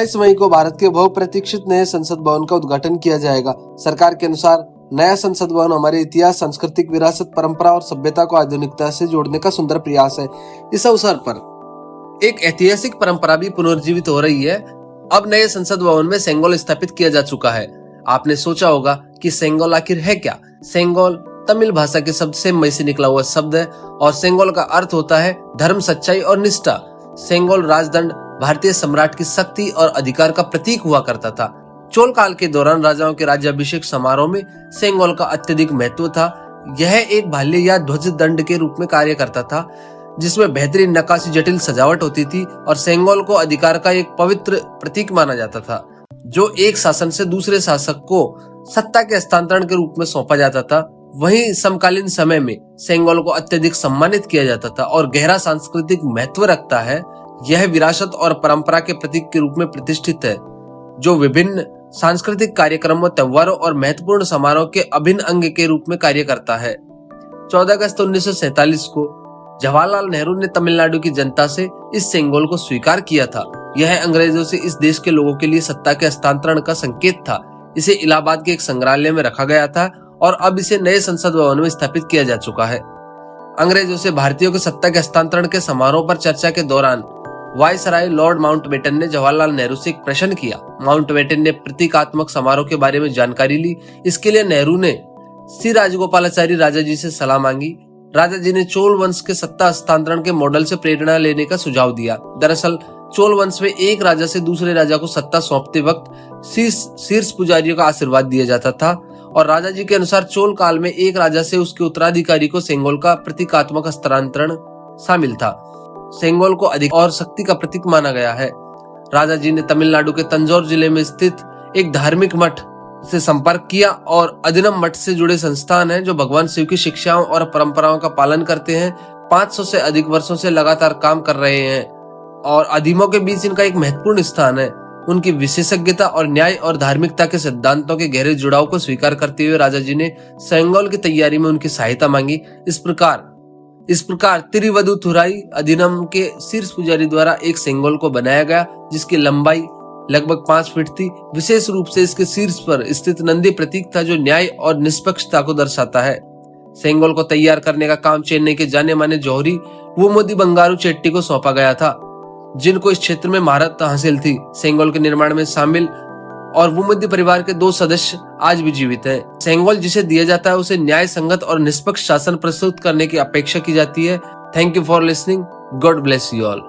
22 मई को भारत के बहुप्रतीक्षित नए संसद भवन का उद्घाटन किया जाएगा। सरकार के अनुसार नया संसद भवन हमारे इतिहास, सांस्कृतिक विरासत, परंपरा और सभ्यता को आधुनिकता से जोड़ने का सुंदर प्रयास है। इस अवसर पर एक ऐतिहासिक परंपरा भी पुनर्जीवित हो रही है। अब नए संसद भवन में सेंगोल स्थापित किया जा चुका है। आपने सोचा होगा कि सेंगोल आखिर है क्या? सेंगोल तमिल भाषा के शब्द सेम्मई से निकला हुआ शब्द है और सेंगोल का अर्थ होता है धर्म, सच्चाई और निष्ठा। सेंगोल राजदंड भारतीय सम्राट की शक्ति और अधिकार का प्रतीक हुआ करता था। चोल काल के दौरान राजाओं के राज्याभिषेक समारोह में सेंगोल का अत्यधिक महत्व था। यह एक भाल्य या ध्वज दंड के रूप में कार्य करता था, जिसमें बेहतरीन नक्काशी, जटिल सजावट होती थी और सेंगोल को अधिकार का एक पवित्र प्रतीक माना जाता था, जो एक शासन से दूसरे शासक को सत्ता के हस्तांतरण के रूप में सौंपा जाता था। वहीं समकालीन समय में सेंगोल को अत्यधिक सम्मानित किया जाता था और गहरा सांस्कृतिक महत्व रखता है। यह विरासत और परंपरा के प्रतीक के रूप में प्रतिष्ठित है, जो विभिन्न सांस्कृतिक कार्यक्रमों, त्योहारों और महत्वपूर्ण समारोह के अभिन्न अंग के रूप में कार्य करता है। 14 अगस्त 1947 को जवाहरलाल नेहरू ने तमिलनाडु की जनता से इस सेंगोल को स्वीकार किया था। यह अंग्रेजों से इस देश के लोगों के लिए सत्ता के हस्तांतरण का संकेत था। इसे इलाहाबाद के एक संग्रहालय में रखा गया था और अब इसे नए संसद भवन में स्थापित किया जा चुका है। अंग्रेजों से भारतीयों के सत्ता के हस्तांतरण के समारोह पर चर्चा के दौरान वायसराय लॉर्ड माउंटबेटन ने जवाहरलाल नेहरू से एक प्रश्न किया। माउंटबेटन ने प्रतीकात्मक समारोह के बारे में जानकारी ली। इसके लिए नेहरू ने श्री राजगोपालाचारी राजा जी से सलाह मांगी। राजा जी ने चोल वंश के सत्ता हस्तांतरण के मॉडल से प्रेरणा लेने का सुझाव दिया। दरअसल चोल वंश में एक राजा से दूसरे राजा को सत्ता सौंपते वक्त शीर्ष पुजारियों का आशीर्वाद दिया जाता था और राजा जी के अनुसार चोल काल में एक राजा से उसके उत्तराधिकारी को सेंगोल का प्रतीकात्मक हस्तांतरण शामिल था। सेंगोल को अधिक और शक्ति का प्रतीक माना गया है। राजा जी ने तमिलनाडु के तंजौर जिले में स्थित एक धार्मिक मठ से संपर्क किया और अदिनम मठ से जुड़े संस्थान हैं जो भगवान शिव की शिक्षाओं और परंपराओं का पालन करते हैं। 500 से अधिक वर्षों से लगातार काम कर रहे हैं और आदिमों के बीच इनका एक महत्वपूर्ण स्थान है। उनकी विशेषज्ञता और न्याय और धार्मिकता के सिद्धांतों के गहरे जुड़ाव को स्वीकार करते हुए राजा जी ने सेंगोल की तैयारी में उनकी सहायता मांगी। इस प्रकार तिरुवदुथुराई अधिनम के शीर्ष पुजारी द्वारा एक सेंगोल को बनाया गया, जिसकी लंबाई लगभग 5 फीट थी। विशेष रूप से इसके शीर्ष पर स्थित नंदी प्रतीक था, जो न्याय और निष्पक्षता को दर्शाता है। सेंगोल को तैयार करने का काम चेन्नई के जाने माने जौहरी वुमुदी बंगारू चेट्टी को सौंपा गया था, जिनको इस क्षेत्र में महारत हासिल थी। सेंगोल के निर्माण में शामिल और वुमुदी परिवार के 2 सदस्य आज भी जीवित हैं। सेंगोल जिसे दिया जाता है उसे न्याय संगत और निष्पक्ष शासन प्रस्तुत करने की अपेक्षा की जाती है। Thank you for listening. God bless you all.